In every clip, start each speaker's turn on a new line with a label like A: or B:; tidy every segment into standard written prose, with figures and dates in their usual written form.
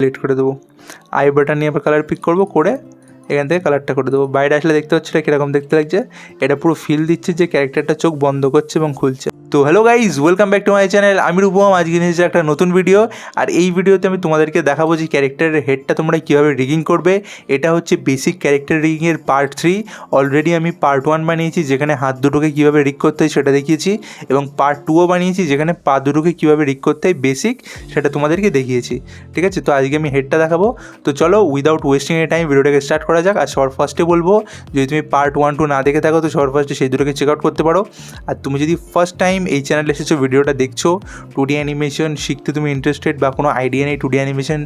A: Select করে দেবো। I button নিয়ে আবার কালার পিক করবো, করে এখান থেকে কালারটা করে দেবো। বাইরে আসলে দেখতে পাচ্ছি এটা কীরকম দেখতে লাগছে, এটা পুরো ফিল দিচ্ছে যে ক্যারেক্টারটা চোখ বন্ধ করছে এবং খুলছে। তো hello guys, welcome back to my channel. আমি রূপম, আজকে নিয়ে এসেছি একটা নতুন ভিডিও। আর এই ভিডিওতে আমি তোমাদেরকে দেখাবো যে ক্যারেক্টারের হেডটা তোমরা কীভাবে রিগিং করবে। এটা হচ্ছে বেসিক ক্যারেক্টার রিগিংয়ের পার্ট 3। অলরেডি আমি পার্ট 1 বানিয়েছি, যেখানে হাত দুটোকে কীভাবে রিগ করতে হয় সেটা দেখিয়েছি, এবং পার্ট 2ও বানিয়েছি, যেখানে পা দুটোকে কীভাবে রিগ করতে হয় বেসিক, সেটা তোমাদেরকে দেখিয়েছি। ঠিক আছে, তো আজকে আমি হেডটা দেখাবো। তো চলো উইদাউট ওয়েস্টিং এ টাইম ভিডিওটাকে স্টার্ট করা যাক। আর সবার ফার্স্টে বলবো, যদি তুমি পার্ট 1, 2 না দেখে থাকো তো সবার ফার্স্টে সেই দুটোকে চেক আউট করতে পারো। আর তুমি যদি ফার্স্ট টাইম এই চ্যানেলে এসেছো, ভিডিওটা দেখছো, 2D অ্যানিমেশন শিখতে তুমি ইন্টারেস্টেড বা কোনো আইডিয়া নেই, 2D অ্যানিমেশন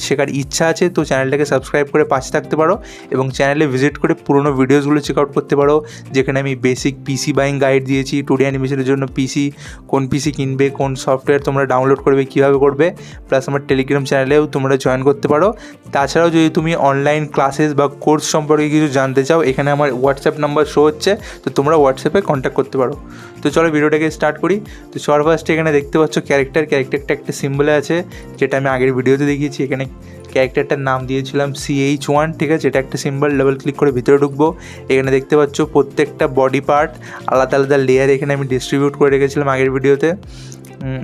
A: শেখার ইচ্ছা আছে, তো চ্যানেলটাকে সাবস্ক্রাইব করে পাশে থাকতে পারো এবং চ্যানেলে ভিজিট করে পুরোনো ভিডিওসগুলো চেক আউট করতে পারো, যেখানে আমি বেসিক পিসি বাইং গাইড দিয়েছি। 2D অ্যানিমেশনের জন্য পিসি, কোন পিসি কিনবে, কোন সফটওয়্যার তোমরা ডাউনলোড করবে, কীভাবে করবে, প্লাস আমার টেলিগ্রাম চ্যানেলেও তোমরা জয়েন করতে পারো। তাছাড়াও যদি তুমি অনলাইন ক্লাসেস বা কোর্স সম্পর্কে কিছু জানতে চাও, এখানে আমার হোয়াটসঅ্যাপ নাম্বার শো হচ্ছে, তো তোমরা হোয়াটসঅ্যাপে কন্ট্যাক্ট করতে পারো। তো চলো ভিডিওটাকে স্টার্ট করি। তো সবার ফার্স্টে এখানে দেখতে পাচ্ছ ক্যারেক্টারটা একটা সিম্বলে আছে, যেটা আমি আগের ভিডিওতে দেখিয়েছি। এখানে ক্যারেক্টারটার নাম দিয়েছিলাম CH1। ঠিক আছে, এটা একটা সিম্বল। ডাবল ক্লিক করে ভিতরে ঢুকবো। এখানে দেখতে পাচ্ছ প্রত্যেকটা বডি পার্ট আলাদা আলাদা লেয়ার এখানে আমি ডিস্ট্রিবিউট করে রেখেছিলাম আগের ভিডিওতে।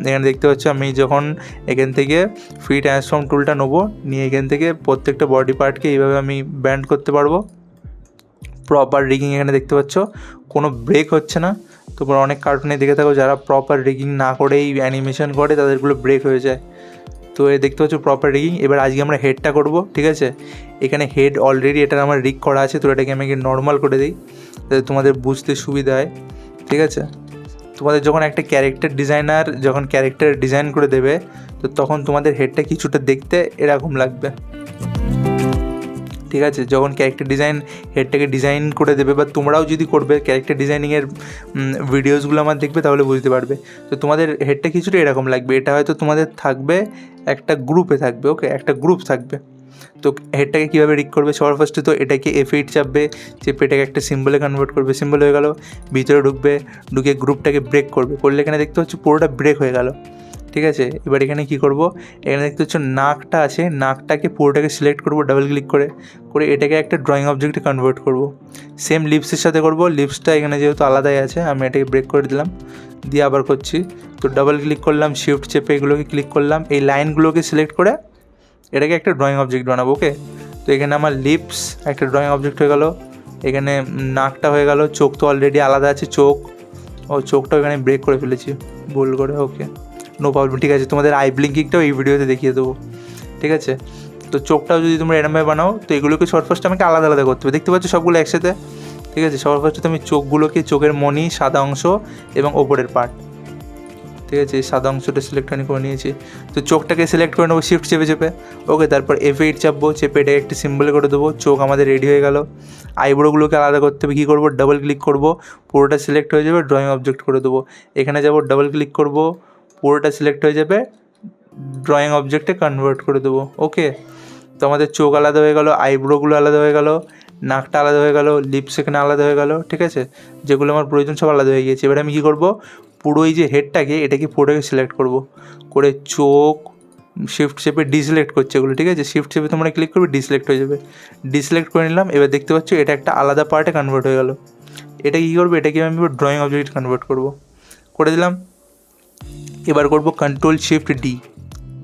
A: এখানে দেখতে পাচ্ছ আমি যখন এখান থেকে ফ্রি ট্রান্সফর্ম টুলটা নেবো, নিয়ে এখান থেকে প্রত্যেকটা বডি পার্টকে এইভাবে আমি ব্যান্ড করতে পারবো। প্রপার রিগিং এখানে দেখতে পাচ্ছ, কোনো ব্রেক হচ্ছে না। তোমরা অনেক কার্টুনে দেখে থাকো যারা প্রপার রিগিং না করেই অ্যানিমেশন করে, তাদেরগুলো ব্রেক হয়ে যায়। তো এই দেখতে পাচ্ছ প্রপার রিগিং। এবার আজকে আমরা হেডটা করব। ঠিক আছে, এখানে হেড অলরেডি এটার আমার রিগ করা আছে, তো এটাকে আমি নর্মাল করে দিই যাতে তোমাদের বুঝতে সুবিধা হয়। ঠিক আছে, তোমাদের যখন একটা ক্যারেক্টার ডিজাইনার যখন ক্যারেক্টার ডিজাইন করে দেবে, তো তখন তোমাদের হেডটা কিছুটা দেখতে এরকম লাগবে। ঠিক আছে, যখন ক্যারেক্টার হেডটাকে ডিজাইন করে দেবে, বা তোমরাও যদি করবে ক্যারেক্টার ডিজাইনিংয়ের ভিডিওসগুলো আমার দেখবে, তাহলে বুঝতে পারবে। তো তোমাদের হেডটা কিছুটা এরকম লাগবে। এটা হয়তো তোমাদের থাকবে একটা গ্রুপে থাকবে, ওকে, একটা গ্রুপ থাকবে। তো হেডটাকে কীভাবে রিগ করবে, সবার ফার্স্টে তো এটাকে F8 চাপবে, চেপে এটাকে একটা সিম্বলে কনভার্ট করবে। সিম্বল হয়ে গেল, ভিতরে ঢুকে গ্রুপটাকে ব্রেক করলে এখানে দেখতে পাচ্ছ পুরোটা ব্রেক হয়ে গেল। ঠিক আছে, এবার এখানে কি করব, এখানে দেখতে পাচ্ছ নাকটা আছে, নাকটাকে পুরোটাকে সিলেক্ট করব ডাবল ক্লিক করে এটাকে একটা ড্রয়িং অবজেক্টে কনভার্ট করব। সেম লিপসের সাথে করব। লিপসটা এখানে যেহেতু আলাদাই আছে, আমি এটাকে ব্রেক করে দিলাম, দিয়ে আবার করছি। তো ডাবল ক্লিক করলাম, শিফট চেপে এগুলোকে ক্লিক করলাম, এই লাইনগুলোকে সিলেক্ট করে এটাকে একটা ড্রয়িং অবজেক্ট বানাবো। ওকে, তো এখানে আমার লিপস একটা ড্রয়িং অবজেক্ট হয়ে গেল। এখানে নাকটা হয়ে গেল, চোখ তো অলরেডি আলাদা আছে, চোখটাও এখানে ব্রেক করে ফেলেছি ভুল করে। ওকে, নো প্রবলেম। ঠিক আছে, তোমাদের আই ব্লিঙ্কিংটাও এই ভিডিওতে দেখিয়ে দেবো। ঠিক আছে, তো চোখটাও যদি তোমরা এরমভাবে বানাও, তো এগুলোকে সবার ফার্স্টে আমাকে আলাদা আলাদা করতে হবে। দেখতে পাচ্ছ সবগুলো একসাথে। ঠিক আছে, সবার ফার্স্টে তুমি চোখের মনি, সাদা অংশ এবং ওপরের পার্ট, ঠিক আছে, এই সাদা অংশটা সিলেক্ট করে নিয়েছি। তো চোখটাকে সিলেক্ট করে নেবো শিফট চেপে। ওকে, তারপর F8 চাপবো, চেপে এটাকে একটি সিম্বলে করে দেবো। চোখ আমাদের রেডি হয়ে গেল। আইব্রোগুলোকে আলাদা করতে হবে, কী করবো, ডাবল ক্লিক করবো, পুরোটা সিলেক্ট হয়ে যাবে, ড্রয়িং অবজেক্ট করে দেবো। এখানে যাবো, ডাবল ক্লিক করবো, পুরোটা সিলেক্ট হয়ে যাবে, ড্রয়িং অবজেক্টে কনভার্ট করে দেবো। ওকে, তো আমাদের চোখ আলাদা হয়ে গেল, আইব্রোগুলো আলাদা হয়ে গেল, নাকটা আলাদা হয়ে গেল, লিপস এখানে আলাদা হয়ে গেল। ঠিক আছে, যেগুলো আমার প্রয়োজন সব আলাদা হয়ে গিয়েছে। এবার আমি কী করবো, পুরো এই যে এটাকে পুরোটাকে সিলেক্ট করবো, করে চোখ শিফট চেপে ডিসিলেক্ট করছে এগুলো। ঠিক আছে, শিফট চেপে তোমরা ক্লিক করবে, ডিসিলেক্ট হয়ে যাবে। ডিসিলেক্ট করে নিলাম। এবার দেখতে পাচ্ছ এটা একটা আলাদা পার্টে কনভার্ট হয়ে গেল। এটা কী করবো, এটাকে আমি ড্রয়িং অবজেক্ট কনভার্ট করে দিলাম। এবার করবো Ctrl+Shift+D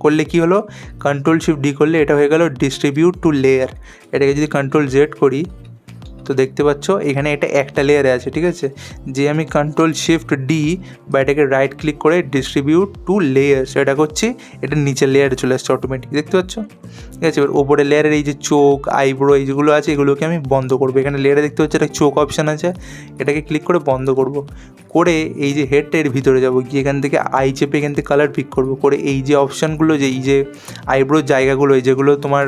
A: করলে কি হলো, Ctrl+Shift+D করলে এটা হয়ে গেল ডিস্ট্রিবিউট টু লেয়ার। এটাকে যদি Ctrl+Z করি, তো দেখতে পাচ্ছ এখানে এটা একটা লেয়ারে আছে। ঠিক আছে, যে আমি Ctrl+Shift+D বা এটাকে রাইট ক্লিক করে ডিস্ট্রিবিউট টু লেয়ার্স এটা করছি, এটা নিচের লেয়ারে চলে আসছে অটোমেটিক, দেখতে পাচ্ছ। ঠিক আছে, এবার ওপরের লেয়ারের এই যে চোখ, আইব্রো, এই যেগুলো আছে এগুলোকে আমি বন্ধ করবো। এখানে লেয়ারে দেখতে পাচ্ছি একটা চোখ অপশান আছে, এটাকে ক্লিক করে বন্ধ করব। করে এই যে হেডটা এর ভিতরে যাবো, গিয়ে এখান থেকে আই চেপে এখান থেকে কালার পিক করবো। করে এই যে অপশানগুলো, যে এই যে আইব্রোর জায়গাগুলো, যেগুলো তোমার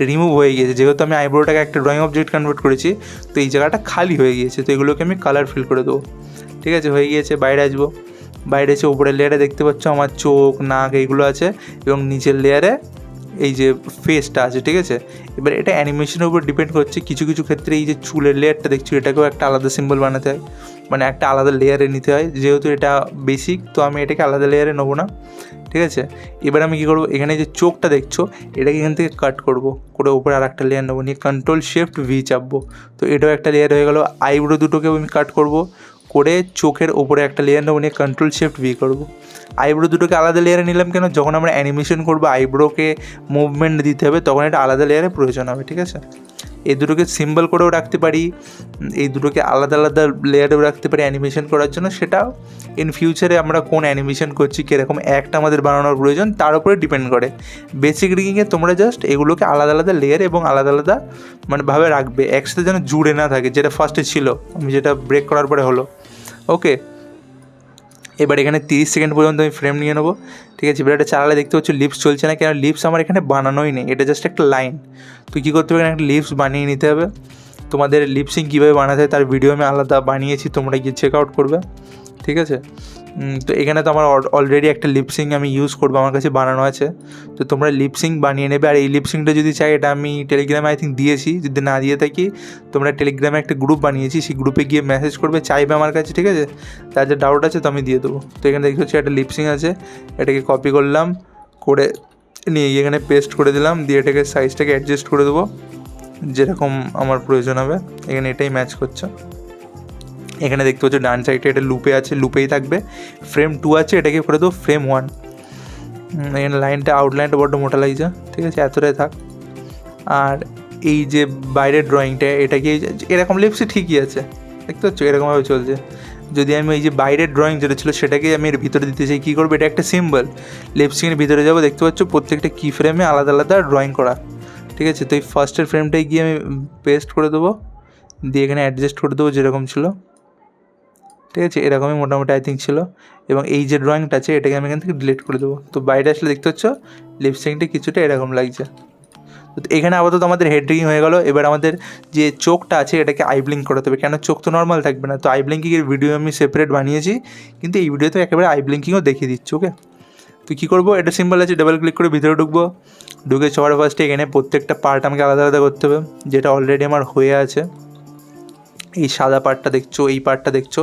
A: রিমুভ হয়ে গিয়েছে, যেহেতু আমি আইব্রোটাকে একটা ড্রয়িং অবজেক্ট কনভার্ট করেছি, তো এই জায়গাটা খালি হয়ে গিয়েছে, তো এগুলোকে আমি কালার ফিল করে দেবো। ঠিক আছে, হয়ে গিয়েছে। বাইরে আসবো, বাইরে এসে উপরের লেয়ারে দেখতে পাচ্ছ আমার চোখ, নাক এইগুলো আছে, এবং নিচের লেয়ারে এই যে ফেসটা আছে, ঠিক আছে। এবার এটা অ্যানিমেশনের উপর ডিপেন্ড করছে। কিছু কিছু ক্ষেত্রে এই যে চুলের লেয়ারটা দেখছো, এটাকেও একটা আলাদা সিম্বল বানাতে হয়, মানে একটা আলাদা লেয়ারে নিতে হয়। যেহেতু এটা বেসিক, তো আমি এটাকে আলাদা লেয়ারে নেবো না, ঠিক আছে। এবার আমি কী করবো, এখানে যে চোখটা দেখছো এটাকে এখান থেকে কাট করবো, করে উপরে আর একটা লেয়ার নেবো, নিয়ে কন্ট্রোল শিফট ভি চাপবো, তো এটাও একটা লেয়ার হয়ে গেলো। আইব্রো দুটোকেও আমি কাট করবো, করে চোখের ওপরে একটা লেয়ার নেবো, নিয়ে কন্ট্রোল শিফট ভি করবো। আইব্রো দুটোকে আলাদা লেয়ারে নিলাম কেন, যখন আমরা অ্যানিমেশন করবো আইব্রোকে মুভমেন্ট দিতে হবে, তখন এটা আলাদা লেয়ারে প্রয়োজন হবে, ঠিক আছে। এই দুটোকে সিম্বল করেও রাখতে পারি, এই দুটোকে আলাদা আলাদা লেয়ারেও রাখতে পারি অ্যানিমেশন করার জন্য। সেটাও ইন ফিউচারে আমরা কোন অ্যানিমেশন করছি, কীরকম একটা আমাদের বানানোর প্রয়োজন তার উপরে ডিপেন্ড করে। বেসিক রিগিংয়ে তোমরা জাস্ট এগুলোকে আলাদা আলাদা লেয়ার এবং আলাদা আলাদা মানে ভাবে রাখবে, একসাথে যেন জুড়ে না থাকে, যেটা ফার্স্টে ছিল, আমি যেটা ব্রেক করার পরে হলো। ওকে, এবার এখানে 30 সেকেন্ড পর্যন্ত আমি ফ্রেম নিয়ে নেবো, ঠিক আছে। এবার এটা চালালে দেখতে পাচ্ছ লিপস চলছে না, কেন লিপস আমার এখানে বানানোই নেই, এটা জাস্ট একটা লাইন। তো কী করতে হবে, এখানে একটা লিপস বানিয়ে নিতে হবে। তোমাদের লিপসিং কীভাবে বানাতে হয় তার ভিডিও আমি আলাদা বানিয়েছি, তোমরা গিয়ে চেক আউট করবে, ঠিক আছে। তো এখানে তো আমার অলরেডি একটা লিপসিং আমি ইউজ করবো, আমার কাছে বানানো আছে। তো তোমরা লিপসিং বানিয়ে নেবে। আর এই লিপসিংটা যদি চাই, এটা আমি টেলিগ্রামে আই থিঙ্ক দিয়েছি, যদি না দিয়ে থাকি তোমরা টেলিগ্রামে একটা গ্রুপ বানিয়েছি, সেই গ্রুপে গিয়ে মেসেজ করবে, চাইবে আমার কাছে, ঠিক আছে। তার যে ডাউট আছে তো আমি দিয়ে দেবো। তো এখানে দেখতে হচ্ছে একটা লিপসিং আছে, এটাকে কপি করলাম, করে নিয়ে এখানে পেস্ট করে দিলাম, দিয়ে এটাকে সাইজটাকে অ্যাডজাস্ট করে দেবো যেরকম আমার প্রয়োজন হবে। এখানে এটাই ম্যাচ করছে। এখানে দেখতে পাচ্ছ ডান সাইডে এটা লুপে আছে, লুপেই থাকবে। ফ্রেম 2 আছে, এটাকে করে দেবো ফ্রেম 1। এখানে লাইনটা আউটলাইনটা বড্ড মোটা লাগছে, ঠিক আছে, এতটাই থাক। আর এই যে বাইরের ড্রয়িংটা, এটাকে এরকম লিপসি ঠিকই আছে, দেখতে পাচ্ছ এরকমভাবে চলছে। যদি আমি এই যে বাইরের ড্রয়িং যেটা ছিল সেটাকে আমি এর ভিতরে দিতে চাই, কী করবো, এটা একটা সিম্বল, লিপসিংয়ের ভিতরে যাবো, দেখতে পাচ্ছ প্রত্যেকটা কি ফ্রেমে আলাদা আলাদা ড্রয়িং করা, ঠিক আছে। তো এই ফার্স্টের ফ্রেমটাই গিয়ে আমি পেস্ট করে দেবো, দিয়ে এখানে অ্যাডজাস্ট করে দেবো যেরকম ছিল, ঠিক আছে। এরকমই মোটামুটি আই থিঙ্ক ছিল। এবং এই যে ড্রয়িংটা আছে এটাকে আমি এখান থেকে ডিলিট করে দেবো। তো বাইরে আসলে দেখতে পাচ্ছ লিপসিংটা কিছুটা এরকম লাগছে। তো এখানে আপাতত আমাদের হেড রিগিং হয়ে গেলো। এবার আমাদের যে চোখটা আছে এটাকে আই ব্লিঙ্ক করাতে হবে, কেন চোখ তো নর্মাল থাকবে না। তো আই ব্লিঙ্কিংয়ের ভিডিও আমি সেপারেট বানিয়েছি, কিন্তু এই ভিডিওতে একেবারে আই ব্লিঙ্কিংও দেখিয়ে দিচ্ছি। ওকে, তো কী করবো, এটা সিম্পল আছে, ডাবল ক্লিক করে ভিতরে ঢুকবো। ঢুকে সবার ফার্স্টে এখানে প্রত্যেকটা পার্ট আমাকে আলাদা আলাদা করতে হবে, যেটা অলরেডি আমার হয়ে আছে। এই সাদা পার্টটা দেখছো, এই পার্টটা দেখছো,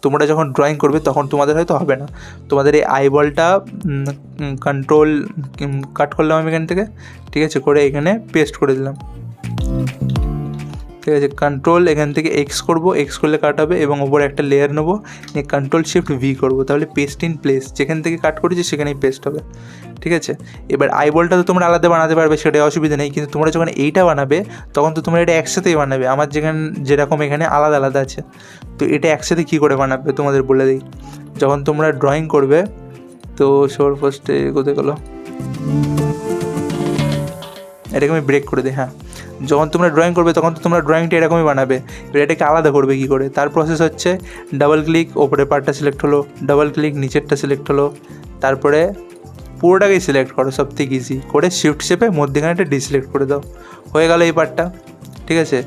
A: তোমরা যখন ড্রয়িং করবে তখন তোমাদের হয়তো হবে না। তোমাদের এই আইবলটা কন্ট্রোল কাট করলাম আমি এখান থেকে, ঠিক আছে, করে এখানে পেস্ট করে দিলাম, ঠিক আছে। কন্ট্রোল এখান থেকে এক্স করবো, এক্স করলে কাট হবে, এবং ওপরে একটা লেয়ার নেবো, নিয়ে কন্ট্রোল শিফট ভি করবো, তাহলে পেস্ট ইন প্লেস, যেখান থেকে কাট করেছি সেখানেই পেস্ট হবে, ঠিক আছে। এবার আইবলটা তো তোমরা আলাদা বানাতে পারবে, সেটা অসুবিধা নেই, কিন্তু তোমরা যখন এইটা বানাবে তখন তো তোমরা এটা একসাথেই বানাবে। আমার যেরকম এখানে আলাদা আলাদা আছে, তো এটা একসাথে কী করে বানাবে তোমাদের বলে দিই। যখন তোমরা ড্রয়িং করবে, তো সবার ফার্স্টে কোথায় গেলো, এটাকে আমি ব্রেক করে দিই। হ্যাঁ, যখন তোমরা ড্রয়িং করবে তখন তো তোমরা ড্রয়িংটা এরকমই বানাবে। এবার এটাকে আলাদা করবে কী করে, তার প্রসেস হচ্ছে ডাবল ক্লিক, ওপরের পার্টটা সিলেক্ট হলো, ডাবল ক্লিক, নিচেরটা সিলেক্ট হলো, তারপরে পুরোটাকেই সিলেক্ট করো, সব থেকে ইজি করে শিফট চেপে মধ্যখানেটা ডিসিলেক্ট করে দাও, হয়ে গেল এই পার্টটা, ঠিক আছে।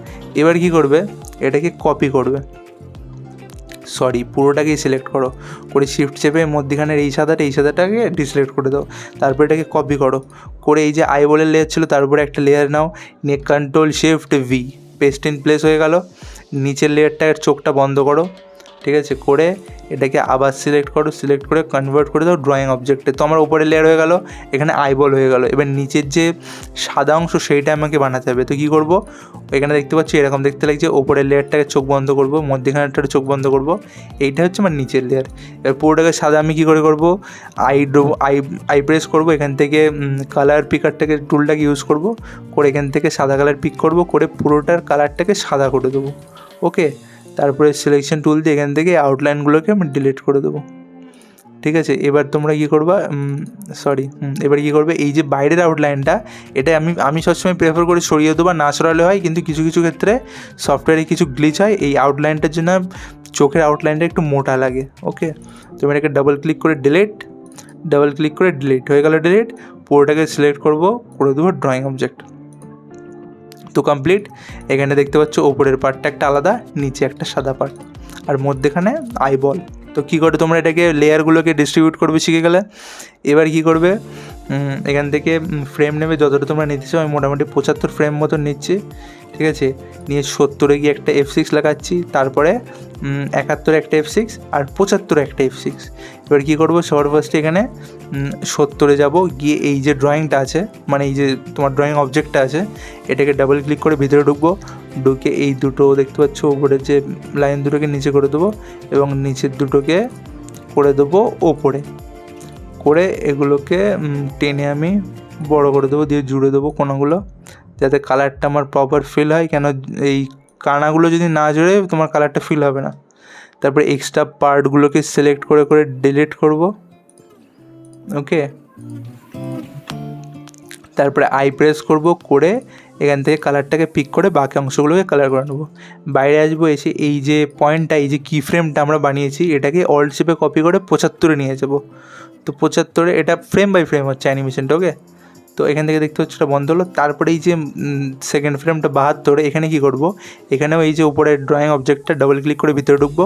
A: এবার কী করবে, এটাকে কপি করবে, পুরোটাকেই সিলেক্ট করো, করে শিফট চেপে মধ্যখানের এই সাদাটাকে ডিসিলেক্ট করে দাও, তারপর এটাকে কপি করো, করে এই যে আইবলের লেয়ার ছিল তার উপরে একটা লেয়ার নাও, নিয়ে control shift V, paste in place হয়ে গেল। নিচের লেয়ারটার চোখটা বন্ধ করো, ঠিক আছে, করে এটাকে আবার সিলেক্ট করো, সিলেক্ট করে কনভার্ট করে দাও ড্রয়িং অবজেক্টে। তো আমার উপরে লেয়ার হয়ে গেল, এখানে আইবল হয়ে গেল। এবার নিচের যে সাদা অংশ সেইটা আমাকে বানাতে হবে। তো কী করবো, এখানে দেখতে পাচ্ছি এরকম দেখতে লাগছে, ওপরের লেয়ারটাকে চোখ বন্ধ করবো, মধ্যখানেরটাকে চোখ বন্ধ করবো, এইটা হচ্ছে আমার নিচের লেয়ার। এবার পুরোটাকে সাদা আমি কী করে করবো, আই প্রেস করবো, এখান থেকে কালার পিকারটাকে টুলটাকে ইউজ করবো, করে এখান থেকে সাদা কালার পিক করবো, করে পুরোটার কালারটাকে সাদা করে দেবো। ওকে, তারপরে সিলেকশন টুল দিয়ে এখান থেকে আউটলাইনগুলোকে আমি ডিলিট করে দেবো, ঠিক আছে। এবার তোমরা কী করবা, এবার কী করবে, এই যে বাইরের আউটলাইনটা, এটা আমি সবসময় প্রেফার করে সরিয়ে দেবো, না সরালে হয়, কিন্তু কিছু কিছু ক্ষেত্রে সফটওয়্যারে কিছু গ্লিচ হয়, এই আউটলাইনটার জন্য চোখের আউটলাইনটা একটু মোটা লাগে। ওকে, তুমি এটাকে ডাবল ক্লিক করে ডিলিট হয়ে গেল ডিলিট, পুরোটাকে সিলেক্ট করবো, করে দেবো ড্রয়িং অবজেক্ট। তো কমপ্লিট। এখানে দেখতে পাচ্ছ ওপরের পার্টটা একটা আলাদা, নিচে একটা সাদা পার্ট, আর মধ্যেখানে আইবল। তো কী করে তোমরা এটাকে লেয়ারগুলোকে ডিস্ট্রিবিউট করবে শিখে গেলে। এবার কী করবে, এখান থেকে ফ্রেম নেবে যতটা তোমরা নিতে চাও। আমি মোটামুটি 75 ফ্রেম মতন নিচ্ছি, ঠিক আছে। নিয়ে 70-এ গিয়ে একটা F6 লাগাচ্ছি, তারপরে 71-এ একটা F6 আর 75-এ একটা F6। এবার কী করবো, সবার ফার্স্টে এখানে 70-এ যাবো, গিয়ে এই যে ড্রয়িংটা আছে, মানে এই যে তোমার ড্রয়িং অবজেক্টটা আছে, এটাকে ডাবল ক্লিক করে ভিতরে ঢুকবো। ঢুকে এই দুটো দেখতে পাচ্ছ ওপরের যে লাইন দুটোকে নিচে করে দেবো, এবং নিচের দুটোকে করে দেবো ওপরে করে, এগুলোকে টেনে আমি বড় করে দেবো, দিয়ে জুড়ে দেবো কোনাগুলো, যাতে কালারটা আমার প্রপার ফিল হয়। কেন এই কানাগুলো যদি না জুড়ে তোমার কালারটা ফিল হবে না। তারপরে এক্সট্রা পার্টগুলোকে সিলেক্ট করে করে ডিলিট করব, ওকে। তারপরে আই প্রেস করব, করে এখান থেকে কালারটাকে পিক করে বাকি অংশগুলোকে কালার করে নেবো। বাইরে আসবো, এসে এই যে পয়েন্টটা, এই যে কি ফ্রেমটা আমরা বানিয়েছি, এটাকে অল্ট চেপে কপি করে 75-এ নিয়ে যাবো। তো 75-এ এটা ফ্রেম বাই ফ্রেম হচ্ছে অ্যানিমেশনটা, ওকে। তো এখান থেকে দেখতে হচ্ছে এটা বন্ধ হলো। তারপরে এই যে সেকেন্ড ফ্রেমটা 72, এখানে কী করবো, এখানেও এই যে উপরের ড্রয়িং অবজেক্টটা ডাবল ক্লিক করে ভিতরে ঢুকবো।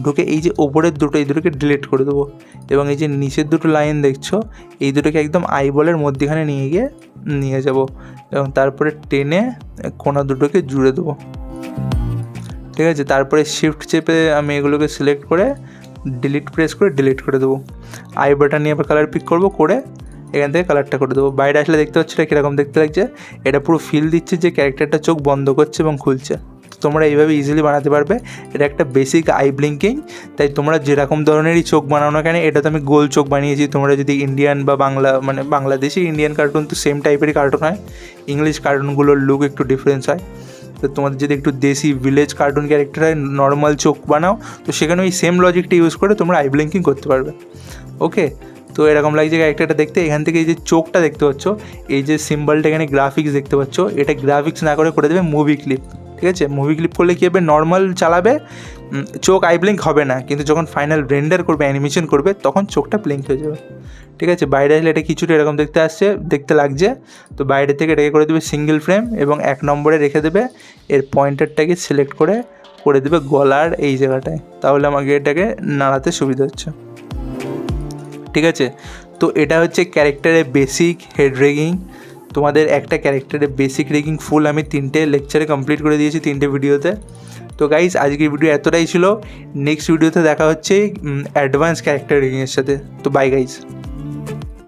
A: ঢুকে এই যে উপরের দুটো, এই দুটোকে ডিলিট করে দেবো, এবং এই যে নিচের দুটো লাইন দেখছো, এই দুটোকে একদম আইবলের মধ্যেখানে নিয়ে যাব, এবং তারপরে টেনে কোনা দুটোকে জুড়ে দেবো, ঠিক আছে। তারপরে শিফট চেপে আমি এগুলোকে সিলেক্ট করে ডিলিট প্রেস করে ডিলিট করে দেবো। আই বাটন নিয়ে আবার কালার পিক করবো, করে এখান থেকে কালারটা করে দেবো। বাইরে আসলে দেখতে পাচ্ছি এটা কীরকম দেখতে লাগছে, এটা পুরো ফিল দিচ্ছে যে ক্যারেক্টারটা চোখ বন্ধ করছে এবং খুলছে। তোমরা এইভাবে ইজিলি বানাতে পারবে। এটা একটা বেসিক আই ব্লিঙ্কিং, তাই তোমরা যেরকম ধরনেরই চোখ বানাও না কেন, এটা তো আমি গোল চোখ বানিয়েছি। তোমরা যদি ইন্ডিয়ান বা বাংলা, মানে বাংলাদেশি ইন্ডিয়ান কার্টুন তো সেম টাইপেরই কার্টুন হয়, ইংলিশ কার্টুনগুলোর লুক একটু ডিফারেন্স হয়। তো তোমাদের যদি একটু দেশি ভিলেজ কার্টুন ক্যারেক্টার হয়, নর্মাল চোখ বানাও, তো সেখানে ওই সেম লজিকটা ইউজ করে তোমরা আই ব্লিঙ্কিং করতে পারবে, ওকে। তো এরকম লাগছে ক্যারেক্টারটা দেখতে। এখান থেকে এই যে চোখটা দেখতে পাচ্ছ, এই যে সিম্বলটা এখানে গ্রাফিক্স দেখতে পাচ্ছ, এটা গ্রাফিক্স না করে দেবে মুভি ক্লিপ, ঠিক আছে। মুভি ক্লিপ করলে কী হবে, নর্মাল চালাবে, চোখ আই ব্লিঙ্ক হবে না, কিন্তু যখন ফাইনাল রেন্ডার করবে, অ্যানিমেশন করবে, তখন চোখটা ব্লিঙ্ক হয়ে যাবে, ঠিক আছে। বাইরে আসলে এটা কিছুটা এরকম দেখতে লাগছে। তো বাইরে থেকে এটাকে করে দেবে সিঙ্গেল ফ্রেম, এবং 1 নম্বরে রেখে দেবে, এর পয়েন্টারটাকে সিলেক্ট করে দেবে গলার এই জায়গাটায়, তাহলে আমাকে এটাকে নাড়াতে সুবিধা হচ্ছে, ঠিক আছে। তো এটা হচ্ছে ক্যারেক্টারের বেসিক হেড রেগিং। তোমাদের একটা ক্যারেক্টারের বেসিক রেগিং ফুল আমি 3টে লেকচারে কমপ্লিট করে দিয়েছি, 3টে ভিডিওতে। তো গাইজ আজকের ভিডিও এতটাই ছিল। নেক্সট ভিডিওতে দেখা হচ্ছে অ্যাডভান্স ক্যারেক্টার রেগিংয়ের সাথে। তো বাই গাইজ।